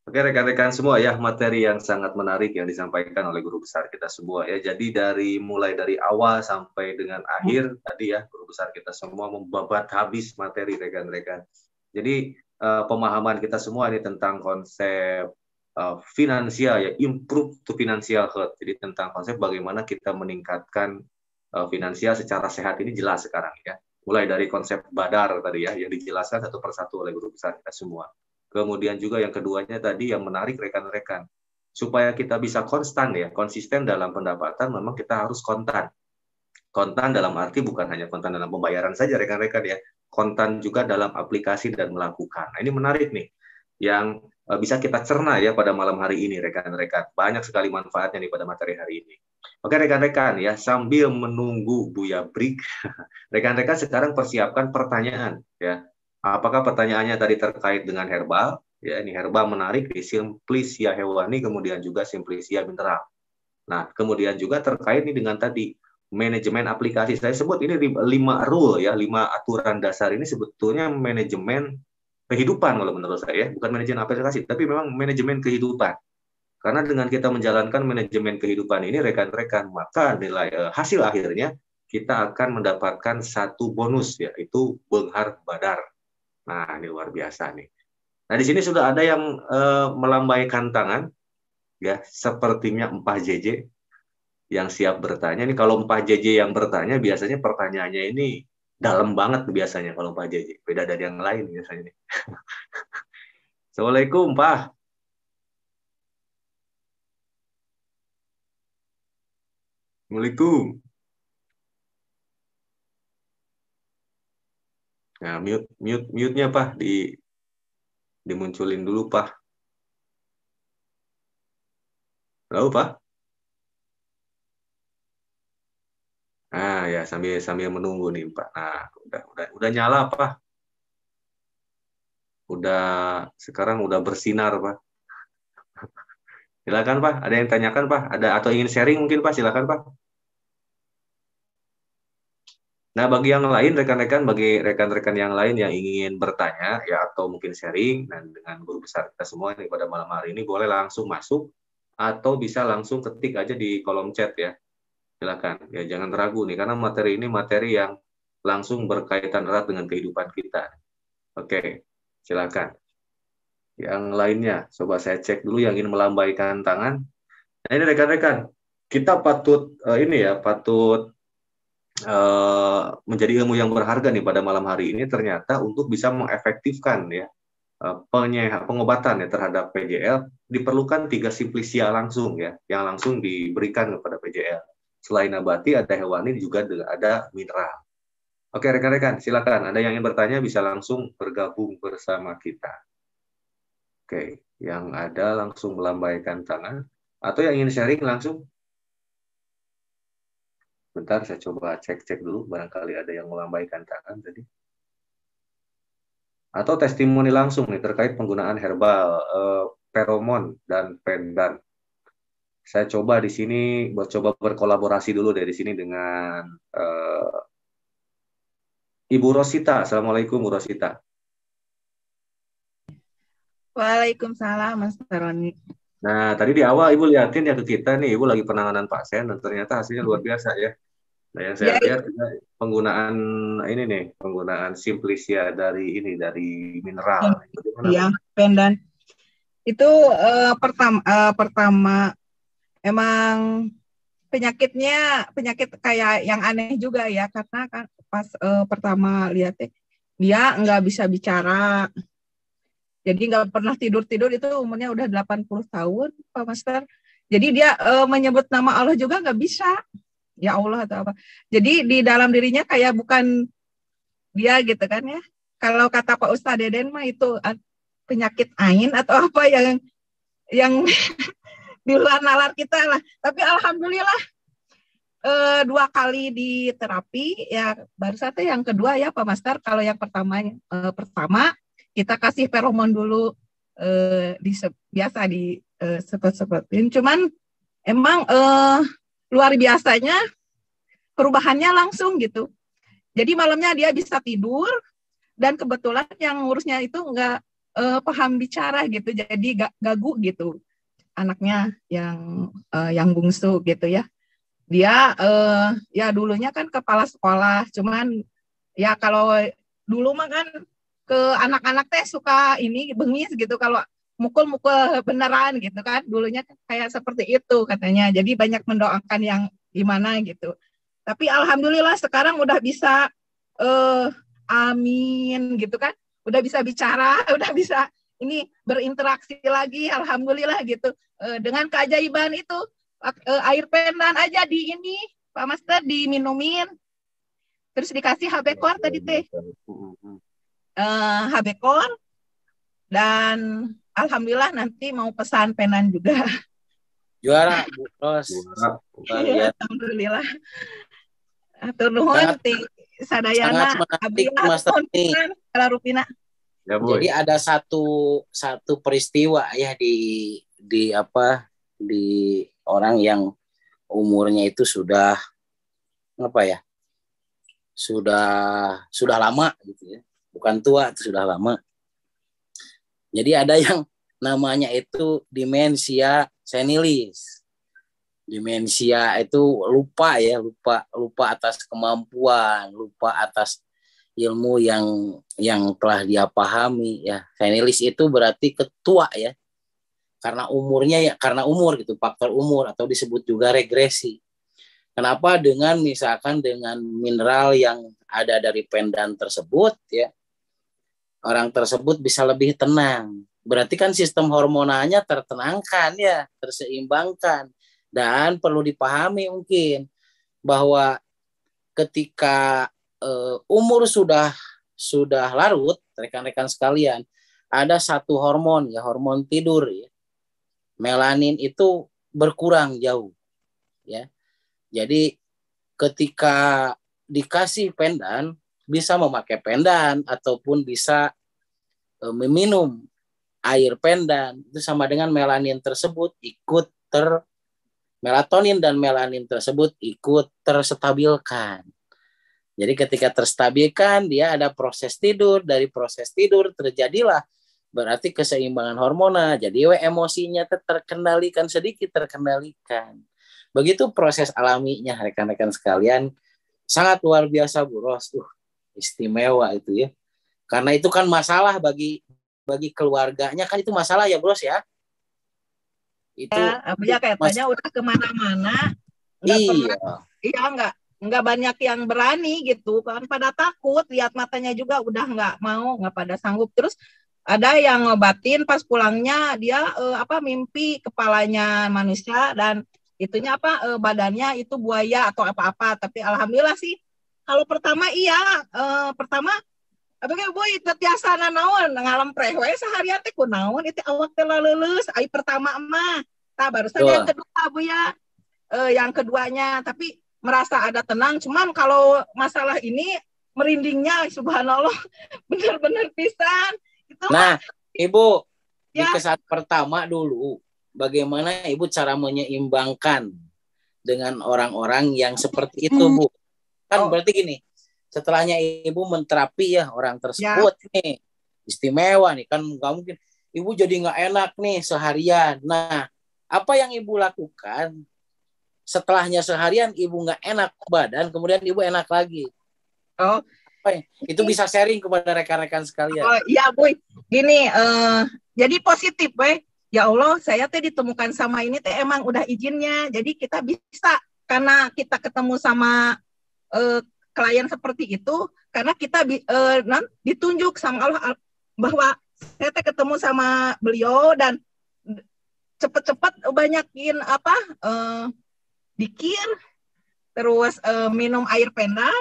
Oke, rekan-rekan semua ya, materi yang sangat menarik yang disampaikan oleh guru besar kita semua ya. Jadi mulai dari awal sampai dengan akhir tadi ya, guru besar kita semua membabat habis materi rekan-rekan. Jadi pemahaman kita semua ini tentang konsep finansial ya, improve to financial health. Jadi tentang konsep bagaimana kita meningkatkan finansial secara sehat ini jelas sekarang ya. Mulai dari konsep badar tadi ya, yang dijelaskan satu persatu oleh guru besar kita semua. Kemudian juga yang keduanya tadi yang menarik rekan-rekan, supaya kita bisa konstan ya, konsisten dalam pendapatan, memang kita harus kontan. Kontan dalam arti bukan hanya kontan dalam pembayaran saja rekan-rekan ya, kontan juga dalam aplikasi dan melakukan. Nah, ini menarik nih, yang bisa kita cerna ya pada malam hari ini rekan-rekan. Banyak sekali manfaatnya nih pada materi hari ini. Oke rekan-rekan ya, sambil menunggu Buya break, rekan-rekan sekarang persiapkan pertanyaan ya. Apakah pertanyaannya tadi terkait dengan herbal? Ya, ini herbal menarik di Simplicia hewani, kemudian juga Simplicia mineral. Nah, kemudian juga terkait ini dengan tadi manajemen aplikasi. Saya sebut ini 5 rule ya, 5 aturan dasar ini sebetulnya manajemen kehidupan kalau menurut saya, bukan manajemen aplikasi, tapi memang manajemen kehidupan. Karena dengan kita menjalankan manajemen kehidupan ini rekan-rekan, maka nilai hasil akhirnya kita akan mendapatkan satu bonus yaitu benghar badar. Nah, ini luar biasa nih. Nah, di sini sudah ada yang melambaikan tangan, ya, sepertinya Empah JJ yang siap bertanya. Ini kalau Empah JJ yang bertanya, biasanya pertanyaannya ini dalam banget biasanya kalau Empah JJ. Beda dari yang lain biasanya nih. Assalamualaikum, Pak. Assalamualaikum. Nah, mute-nya, Pak, dimunculin dulu, Pak. Lalu, Pak? Nah, ya sambil menunggu nih, Pak. Nah, udah nyala, Pak. Sekarang udah bersinar, Pak. Silakan, Pak. Ada yang tanyakan, Pak? Ada atau ingin sharing mungkin, Pak? Silakan, Pak. Nah, bagi yang lain, rekan-rekan, bagi rekan-rekan yang lain yang ingin bertanya, ya atau mungkin sharing, dan dengan guru besar kita semua nih pada malam hari ini, boleh langsung masuk, atau bisa langsung ketik aja di kolom chat ya. Silakan, ya jangan ragu nih, karena materi ini materi yang langsung berkaitan erat dengan kehidupan kita. Oke, silakan. Yang lainnya, coba saya cek dulu yang ingin melambaikan tangan. Nah, ini rekan-rekan, kita patut menjadi ilmu yang berharga nih pada malam hari ini ternyata untuk bisa mengefektifkan ya pengobatan ya terhadap PJL diperlukan 3 simplisia langsung ya yang langsung diberikan kepada PJL. Selain nabati ada hewani juga ada mineral. Oke rekan-rekan silakan ada yang ingin bertanya bisa langsung bergabung bersama kita. Oke, yang ada langsung melambaikan tangan atau yang ingin sharing langsung. Bentar, saya coba cek-cek dulu, barangkali ada yang melambaikan tangan tadi. Atau testimoni langsung nih terkait penggunaan herbal, feromon, dan pendan. Saya coba di sini, coba berkolaborasi dulu dari sini dengan Ibu Rosita. Assalamualaikum, Bu Rosita. Waalaikumsalam, Mas Roni. Nah, tadi di awal Ibu liatin ya ke kita nih, Ibu lagi penanganan pasien, dan ternyata hasilnya luar biasa ya. Nah, yang saya lihat penggunaan ini nih, penggunaan Simplicia dari mineral. Iya, pendan. Itu pertama emang penyakit kayak yang aneh juga ya, karena kan pas pertama lihat dia nggak bisa bicara. Jadi nggak pernah tidur itu umurnya udah 80 tahun, Pak Master. Jadi dia menyebut nama Allah juga nggak bisa. Ya Allah atau apa. Jadi di dalam dirinya kayak bukan dia gitu kan ya. Kalau kata Pak Ustadz Deden mah itu penyakit ain atau apa yang di luar nalar kita lah. Tapi alhamdulillah 2 kali di terapi ya, baru satu yang kedua ya Pak Master. Kalau yang pertama kita kasih feromon dulu biasa di sepet-sepetin. Cuman emang luar biasanya perubahannya langsung gitu. Jadi malamnya dia bisa tidur dan kebetulan yang ngurusnya itu paham bicara gitu, jadi gagu gitu anaknya yang bungsu gitu ya. Dia ya dulunya kan kepala sekolah, cuman ya kalau dulu mah kan ke anak-anak teh suka ini bengis gitu kalau mukul-mukul beneran gitu kan, dulunya kayak seperti itu katanya. Jadi banyak mendoakan yang gimana gitu. Tapi alhamdulillah sekarang udah bisa amin gitu kan, udah bisa bicara, udah bisa ini berinteraksi lagi, alhamdulillah gitu. Dengan keajaiban itu air pendan aja di ini Pak Master diminumin, terus dikasih HB Core tadi teh, HB Core, dan alhamdulillah nanti mau pesan penan juga. Juara Bu Ros. Iya, alhamdulillah. Atur nuhun ti sadayana abdi Master Rupina. Ya, Bu. Jadi ada satu peristiwa ya di orang yang umurnya itu sudah apa ya? Sudah lama gitu ya. Bukan tua, itu sudah lama. Jadi ada yang namanya itu demensia senilis. Demensia itu lupa atas kemampuan, lupa atas ilmu yang telah dia pahami ya. Senilis itu berarti ketua ya. Karena umur gitu, faktor umur atau disebut juga regresi. Kenapa misalkan dengan mineral yang ada dari pendan tersebut ya, orang tersebut bisa lebih tenang. Berarti kan sistem hormonalnya tertenangkan ya, terseimbangkan. Dan perlu dipahami mungkin bahwa ketika umur sudah larut, rekan-rekan sekalian, ada satu hormon ya, hormon tidur ya. Melanin itu berkurang jauh ya. Jadi ketika dikasih pendan, bisa memakai pendan ataupun bisa meminum air pendan, itu sama dengan melanin tersebut ikut melatonin dan melanin tersebut ikut terstabilkan. Jadi ketika terstabilkan, dia ada proses tidur. Dari proses tidur terjadilah berarti keseimbangan hormonal. Jadi emosinya terkendalikan sedikit, terkendalikan. Begitu proses alaminya rekan-rekan sekalian. Sangat luar biasa Bu Ros. Istimewa itu ya. Karena itu kan masalah bagi keluarganya, kan itu masalah ya Bu Ros ya. Itu ya kayaknya udah kemana-mana. Nggak banyak yang berani gitu kan, pada takut, lihat matanya juga udah nggak pada sanggup. Terus ada yang ngobatin pas pulangnya dia mimpi kepalanya manusia dan itunya badannya itu buaya atau apa-apa. Tapi alhamdulillah sih kalau pertama pertama boy tiasa naon ngalempreh we seharian teh kunaon itu awak teh leuleus ai pertama mah. Barusan yang kedua Bu ya. Yang keduanya tapi merasa ada tenang, cuman kalau masalah ini merindingnya subhanallah benar-benar pisan. Itu nah, Ibu ya. Di kesan pertama dulu bagaimana Ibu cara menyeimbangkan dengan orang-orang yang seperti itu Bu? Kan berarti gini, setelahnya Ibu menterapi ya orang tersebut nih, istimewa nih, kan nggak mungkin Ibu jadi nggak enak nih seharian. Nah, apa yang Ibu lakukan setelahnya seharian Ibu nggak enak badan, kemudian Ibu enak lagi? Itu bisa sharing kepada rekan-rekan sekalian. Iya Bu, gini, jadi positif ya Allah, saya teh ditemukan sama ini teh emang udah izinnya, jadi kita bisa karena kita ketemu sama klien seperti itu, karena kita ditunjuk sama Allah bahwa saya ketemu sama beliau dan cepet-cepet banyakin dikir, terus minum air pendan,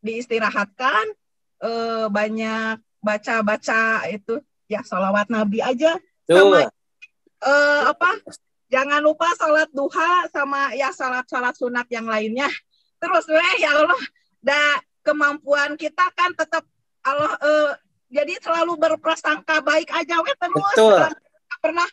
diistirahatkan, banyak baca-baca itu ya sholawat Nabi aja. Sama jangan lupa sholat duha sama ya sholat sunat yang lainnya. Terus ya Allah, kemampuan kita kan tetap Allah jadi selalu berprasangka baik aja terus. Pernah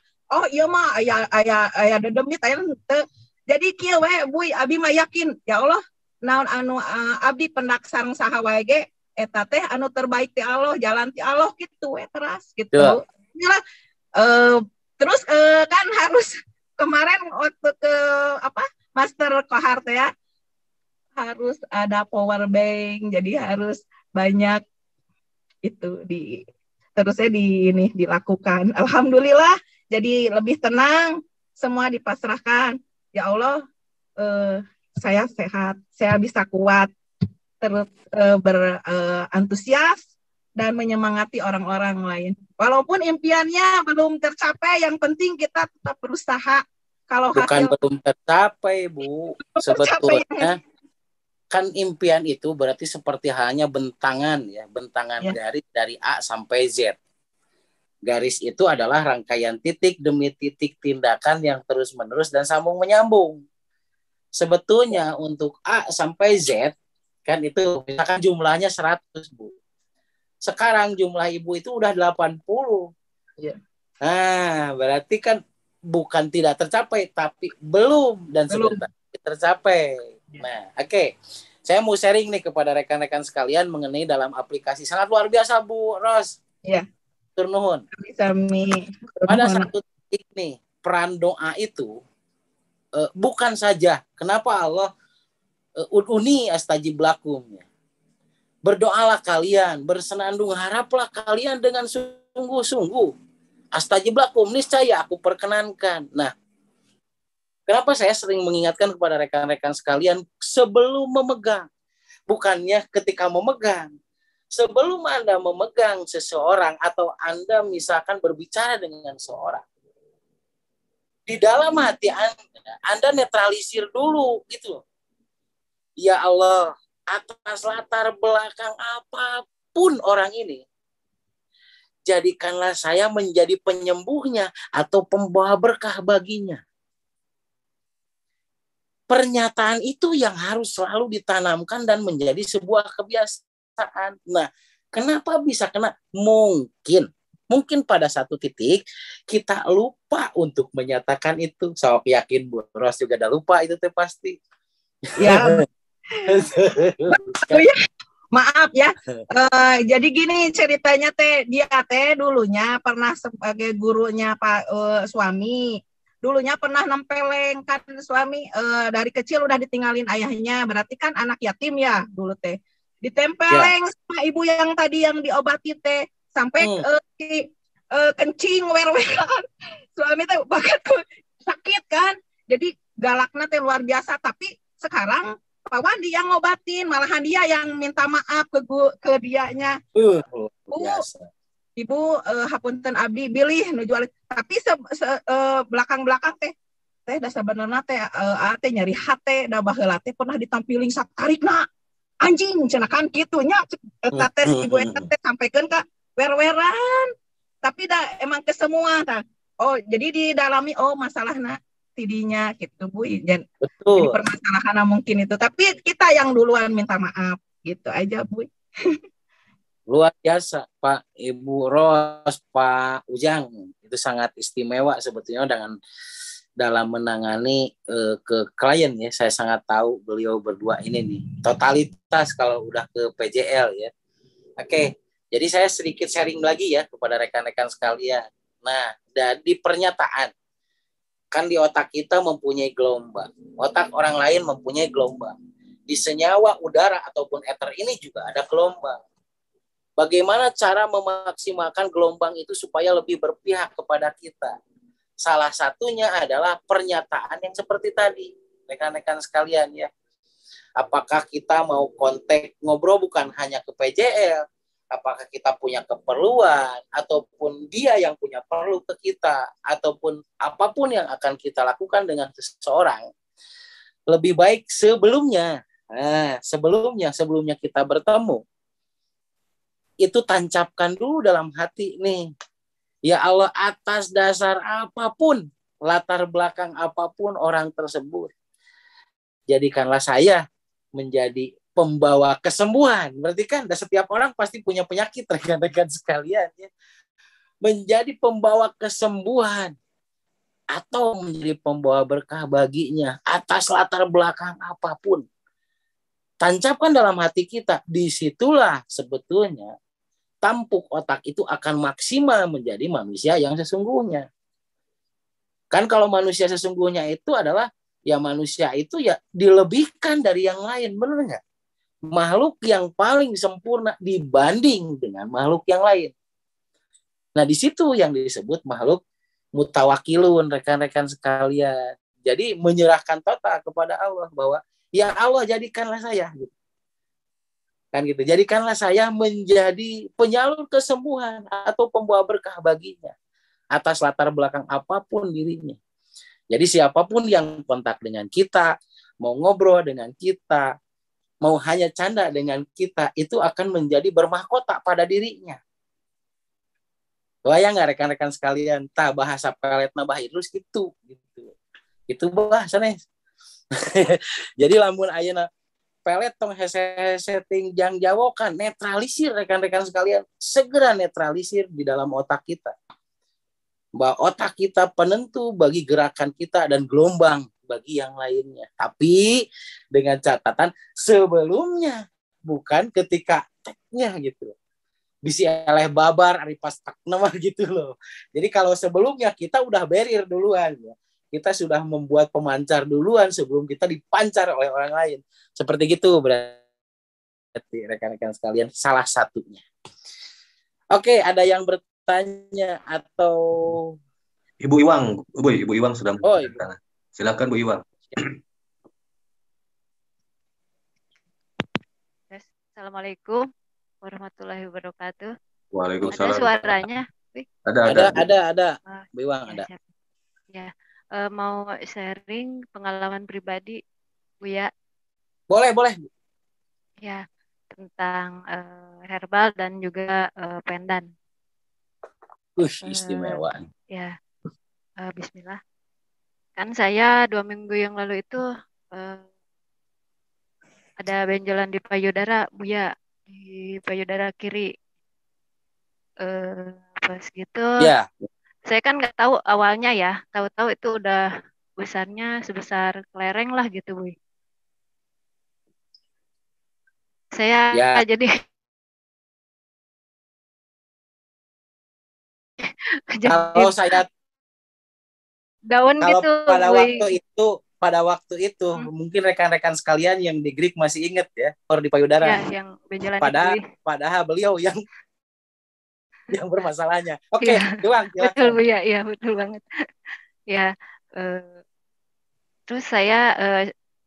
iya mah aya dedemit aya teu. Jadi kieu Bu abi mah yakin ya Allah naon anu abdi pendak sareng saha wae ge eta teh anu terbaik ti Allah, jalan ti Allah gitu teras gitu. Alhamdulillah. Terus kan harus kemarin waktu ke apa master kohort ya, harus ada power bank, jadi harus banyak itu terusnya ini dilakukan. Alhamdulillah jadi lebih tenang, semua dipasrahkan. Ya Allah, saya sehat, saya bisa kuat, terus berantusias dan menyemangati orang-orang lain. Walaupun impiannya belum tercapai, yang penting kita tetap berusaha. Kalau bukan hasil belum tercapai, Bu. Sebetulnya kan impian itu berarti seperti halnya bentangan ya, bentangan garis dari A sampai Z. Garis itu adalah rangkaian titik demi titik tindakan yang terus-menerus dan sambung menyambung. Sebetulnya untuk A sampai Z kan itu misalkan jumlahnya 100, Bu. Sekarang jumlah Ibu itu udah 80. Ya. Nah, berarti kan bukan tidak tercapai tapi belum dan sebentar tercapai. Nah, oke. Saya mau sharing nih kepada rekan-rekan sekalian mengenai dalam aplikasi sangat luar biasa, Bu Ros. Iya. Turnuhun. Pada satu titik nih, peran doa itu bukan saja kenapa Allah ud'uni astajib lakum. Berdoalah kalian, bersenandung haraplah kalian dengan sungguh-sungguh. Astajib lakum, niscaya aku perkenankan. Nah, kenapa saya sering mengingatkan kepada rekan-rekan sekalian sebelum memegang, bukannya ketika memegang. Sebelum Anda memegang seseorang atau Anda misalkan berbicara dengan seorang, di dalam hati Anda netralisir dulu gitu. Ya Allah, atas latar belakang apapun orang ini, jadikanlah saya menjadi penyembuhnya atau pembawa berkah baginya. Pernyataan itu yang harus selalu ditanamkan dan menjadi sebuah kebiasaan. Nah, kenapa bisa kena? Mungkin pada satu titik kita lupa untuk menyatakan itu. Saya yakin Bu Ros juga udah lupa itu tuh pasti. Ya. Maaf ya. Jadi gini ceritanya dia dulunya pernah sebagai gurunya Pak suami. Dulunya pernah nempeleng kan suami dari kecil udah ditinggalin ayahnya, berarti kan anak yatim ya dulu ditempeleng sama ibu yang tadi yang diobati sampai kencing wer-weran. Suami bahkan sakit kan, jadi galaknya luar biasa. Tapi sekarang Pak Wandi yang ngobatin, malahan dia yang minta maaf ke dianya. Ibu hapunten abdi bilih nuju tapi belakang-belakang teh da sabenerna teh nyari hate da baheula teh pernah ditampiling satarikna anjing cenah kan kitu nya teh ibu eta teh sampaikeun ka wer-weran tapi da emang kesemua tah. Oh jadi didalami masalahna tidinya gitu Bu. Jadi permasalahan mungkin itu tapi kita yang duluan minta maaf gitu aja Bu. Luar biasa Pak Ibu Ros, Pak Ujang, itu sangat istimewa sebetulnya dalam menangani ke klien ya. Saya sangat tahu beliau berdua ini nih totalitas kalau udah ke PJL ya. Oke, jadi saya sedikit sharing lagi ya kepada rekan-rekan sekalian. Nah, dari pernyataan kan di otak kita mempunyai gelombang, otak orang lain mempunyai gelombang. Di senyawa udara ataupun ether ini juga ada gelombang. Bagaimana cara memaksimalkan gelombang itu supaya lebih berpihak kepada kita? Salah satunya adalah pernyataan yang seperti tadi, rekan-rekan sekalian ya. Apakah kita mau kontak ngobrol bukan hanya ke PJL, apakah kita punya keperluan, ataupun dia yang punya perlu ke kita, ataupun apapun yang akan kita lakukan dengan seseorang, lebih baik sebelumnya kita bertemu, itu tancapkan dulu dalam hati nih. Ya Allah, atas dasar apapun, latar belakang apapun orang tersebut, jadikanlah saya menjadi pembawa kesembuhan. Berarti kan setiap orang pasti punya penyakit, rekan-rekan sekalian ya. Menjadi pembawa kesembuhan atau menjadi pembawa berkah baginya atas latar belakang apapun. Tancapkan dalam hati kita. Disitulah sebetulnya tampuk otak itu akan maksimal menjadi manusia yang sesungguhnya. Kan kalau manusia sesungguhnya itu adalah ya manusia itu ya dilebihkan dari yang lain, benar nggak? Makhluk yang paling sempurna dibanding dengan makhluk yang lain. Nah di situ yang disebut makhluk mutawakilun, rekan-rekan sekalian. Jadi menyerahkan total kepada Allah bahwa ya Allah jadikanlah saya, gitu. Kan gitu. Jadikanlah saya menjadi penyalur kesembuhan atau pembawa berkah baginya atas latar belakang apapun dirinya. Jadi siapapun yang kontak dengan kita, mau ngobrol dengan kita, mau hanya canda dengan kita, itu akan menjadi bermahkota pada dirinya. Bayang nggak rekan-rekan sekalian, tah bahasa pelet nambah terus gitu. Itu bahasanya. Jadi lamun ayeuna pelet tong hese-hese tingjang jawokan, netralisir rekan-rekan sekalian, segera netralisir di dalam otak kita. Bahwa otak kita penentu bagi gerakan kita dan gelombang bagi yang lainnya. Tapi dengan catatan sebelumnya, bukan ketika teknya gitu. Bisi eleh babar ari pas tak nama gitu loh. Jadi kalau sebelumnya kita udah barrier duluan ya. Kita sudah membuat pemancar duluan sebelum kita dipancar oleh orang lain. Seperti gitu berarti rekan-rekan sekalian salah satunya. Oke, ada yang bertanya atau Ibu Iwang sudah Oh, bertanya. Silakan Bu Iwang. Assalamualaikum warahmatullahi wabarakatuh. Waalaikumsalam. Ada suaranya? Ada. Bu Iwang ada. Ya, mau sharing pengalaman pribadi, Bu ya? Boleh. Ya, tentang herbal dan juga pendan. Istimewa. Ya, Bismillah. Kan saya 2 minggu yang lalu itu ada benjolan di payudara, Bu ya, di payudara kiri. Pas gitu, Ya. saya kan nggak tahu awalnya ya, tahu-tahu itu udah besarnya sebesar kelereng lah gitu, Bu. Saya Ya. jadi Kalau saya daun kalau gitu, pada waktu itu mungkin rekan-rekan sekalian yang di Greek masih ingat ya, or di payudara. Ya, yang benjolan itu. Padahal beliau yang bermasalahnya. Oke, Iwang, silakan. Betul Bu ya, iya betul banget. Ya, terus saya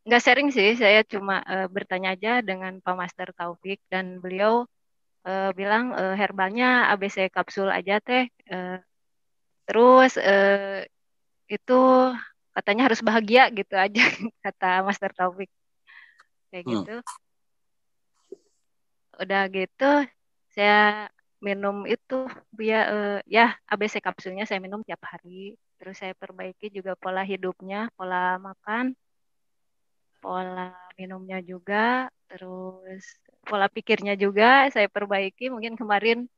nggak sharing sih, saya cuma bertanya aja dengan Pak Master Taufik dan beliau bilang herbalnya ABC kapsul aja teh. Terus itu katanya harus bahagia gitu aja kata Master Taufik kayak gitu. Udah gitu saya minum itu ya ABC kapsulnya saya minum tiap hari. Terus saya perbaiki juga pola hidupnya, pola makan, pola minumnya juga, terus pola pikirnya juga saya perbaiki. Mungkin kemarin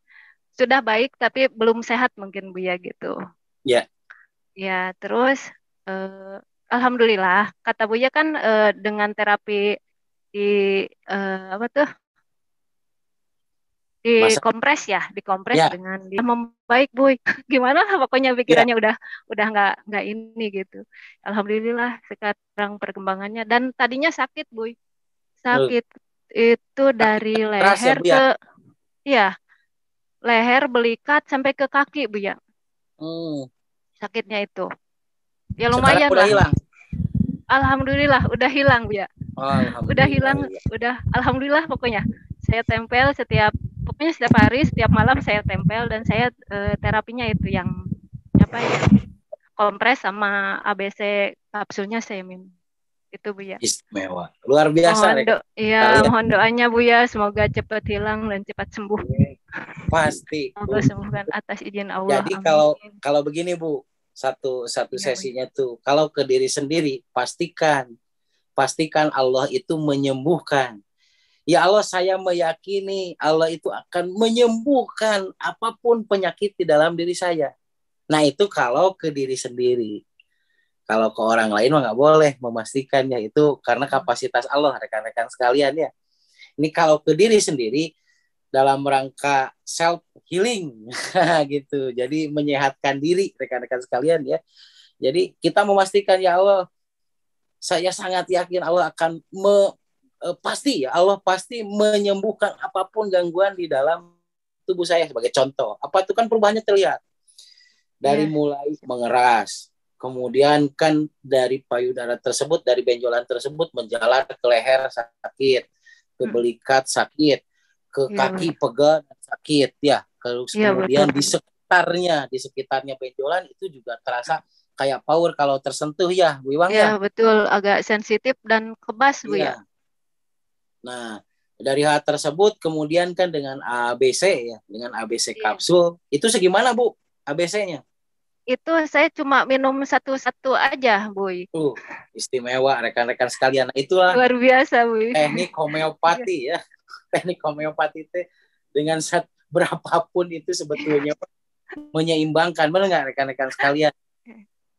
sudah baik tapi belum sehat mungkin Bu ya gitu. Ya. Ya, terus alhamdulillah kata Buya kan dengan terapi di apa tuh? Dikompres Ya. dengan dia membaik Bu. Gimana pokoknya pikirannya udah nggak ini gitu. Alhamdulillah sekarang perkembangannya dan tadinya sakit Bu. Sakit itu dari leher ya, ya leher belikat sampai ke kaki Bu ya. Sakitnya itu. Ya lumayan udah lah. Hilang. Alhamdulillah udah hilang Bu ya. Udah hilang, alhamdulillah pokoknya. Saya tempel pokoknya setiap hari, setiap malam saya tempel dan saya terapinya itu yang apa ya? Kompres sama ABC kapsulnya saya minum. Itu Bu ya. Istimewa. Luar biasa. Mohon doanya Bu ya, semoga cepat hilang dan cepat sembuh. Pasti. Semoga sembuhkan atas izin Allah. Jadi kalau begini Bu, satu sesinya tuh, kalau ke diri sendiri pastikan Allah itu menyembuhkan. Ya Allah, saya meyakini Allah itu akan menyembuhkan apapun penyakit di dalam diri saya. Nah itu kalau ke diri sendiri. Kalau ke orang lain mah nggak boleh memastikannya, itu karena kapasitas Allah rekan-rekan sekalian ya. Ini kalau ke diri sendiri dalam rangka self healing gitu. Jadi menyehatkan diri rekan-rekan sekalian ya. Jadi kita memastikan ya Allah, saya sangat yakin Allah akan pasti ya Allah pasti menyembuhkan apapun gangguan di dalam tubuh saya. Sebagai contoh, apa itu kan perubahannya terlihat dari mulai mengeras, kemudian kan dari payudara tersebut, dari benjolan tersebut menjalar ke leher sakit, ke belikat sakit, ke kaki pegal sakit ya. Kemudian betul. di sekitarnya benjolan itu juga terasa kayak power kalau tersentuh ya, Bu Iwang Ya, ya. betul, agak sensitif dan kebas, Bu ya. Nah, dari hal tersebut kemudian kan dengan ABC ya, dengan ABC kapsul, itu segimana Bu ABC-nya? Itu saya cuma minum satu-satu aja, Boy. Istimewa rekan-rekan sekalian. Nah, itulah luar biasa, Bu. teknik homeopati ya. Teknik homeopati itu dengan berapapun itu sebetulnya menyeimbangkan, benar nggak rekan-rekan sekalian?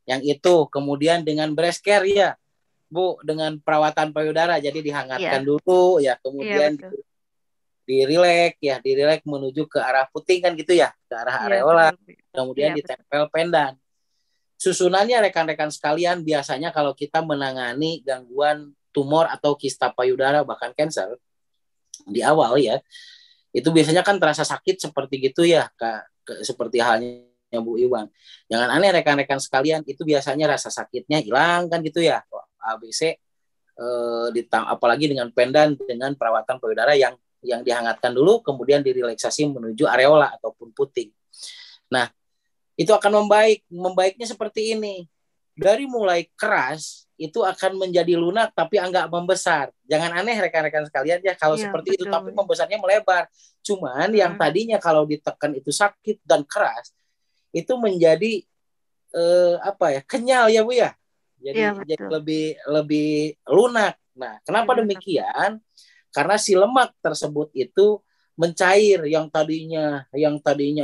Yang itu kemudian dengan breast care ya, Bu, dengan perawatan payudara, jadi dihangatkan dulu ya, kemudian dirilek menuju ke arah puting kan gitu ya, ke arah areola, kemudian ditempel pendan. Susunannya rekan-rekan sekalian, biasanya kalau kita menangani gangguan tumor atau kista payudara bahkan kanker di awal ya, itu biasanya kan terasa sakit seperti gitu ya, seperti halnya Bu Iwan. Jangan aneh rekan-rekan sekalian, itu biasanya rasa sakitnya hilang kan gitu ya. ABC apalagi dengan pendan, dengan perawatan payudara yang dihangatkan dulu, kemudian direlaksasi menuju areola ataupun puting. Nah, itu akan membaiknya seperti ini. Dari mulai keras itu akan menjadi lunak tapi enggak membesar. Jangan aneh rekan-rekan sekalian ya kalau seperti itu, tapi membesarnya melebar. Cuman yang tadinya kalau ditekan itu sakit dan keras, itu menjadi kenyal ya Bu ya. Jadi lebih lunak. Nah, kenapa demikian? Karena si lemak tersebut itu mencair, yang tadinya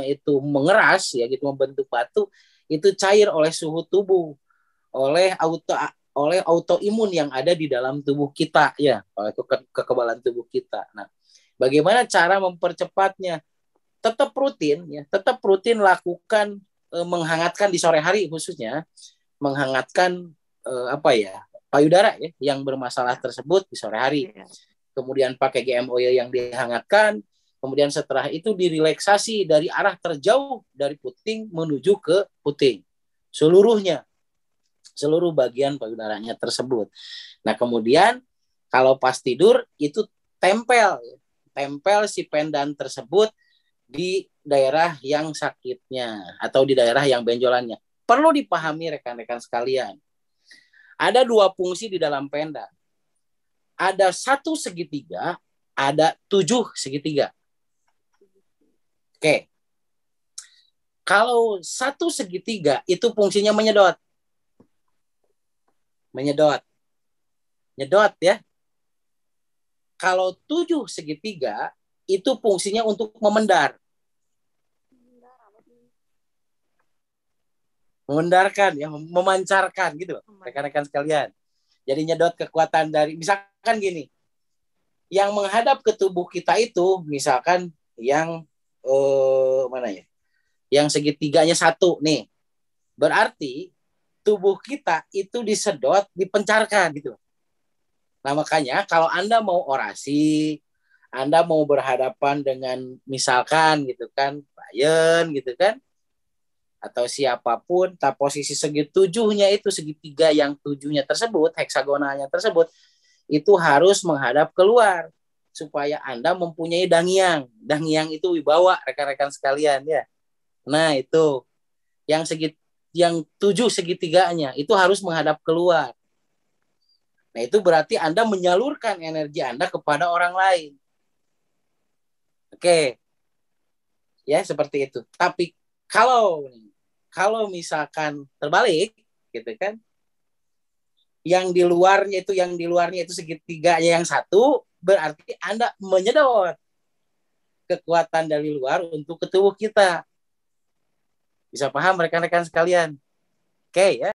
itu mengeras ya gitu, membentuk batu, itu cair oleh suhu tubuh, oleh autoimun yang ada di dalam tubuh kita ya, oleh kekebalan tubuh kita. Nah, bagaimana cara mempercepatnya? Tetap rutin lakukan menghangatkan di sore hari, khususnya menghangatkan payudara ya yang bermasalah tersebut di sore hari. Kemudian pakai GM oil yang dihangatkan, kemudian setelah itu direlaksasi dari arah terjauh dari puting menuju ke puting, seluruh bagian payudaranya tersebut. Nah, kemudian kalau pas tidur itu tempel si pendan tersebut di daerah yang sakitnya atau di daerah yang benjolannya. Perlu dipahami rekan-rekan sekalian, ada 2 fungsi di dalam pendan. Ada 1 segitiga, ada 7 segitiga. Oke. Kalau 1 segitiga itu fungsinya menyedot ya. Kalau 7 segitiga itu fungsinya untuk memendarkan ya, memancarkan gitu rekan-rekan sekalian. Jadi nyedot kekuatan dari, misalkan gini, yang menghadap ke tubuh kita itu, misalkan yang mana ya, yang segitiganya 1 nih, berarti tubuh kita itu disedot, dipencarkan gitu. Nah, makanya kalau Anda mau orasi, Anda mau berhadapan dengan misalkan gitu kan, klien gitu kan, atau siapapun, posisi segitujuhnya itu, segitiga yang 7-nya tersebut, heksagonalnya tersebut, itu harus menghadap keluar supaya Anda mempunyai dangyang. Dangyang itu wibawa rekan-rekan sekalian ya. Nah, itu yang 7 segitiganya itu harus menghadap keluar. Nah, itu berarti Anda menyalurkan energi Anda kepada orang lain. Oke. Ya, seperti itu. Tapi kalau misalkan terbalik gitu kan, yang di luarnya itu segitiganya yang 1, berarti Anda menyedot kekuatan dari luar untuk ke tubuh kita. Bisa paham rekan-rekan sekalian? Oke ya.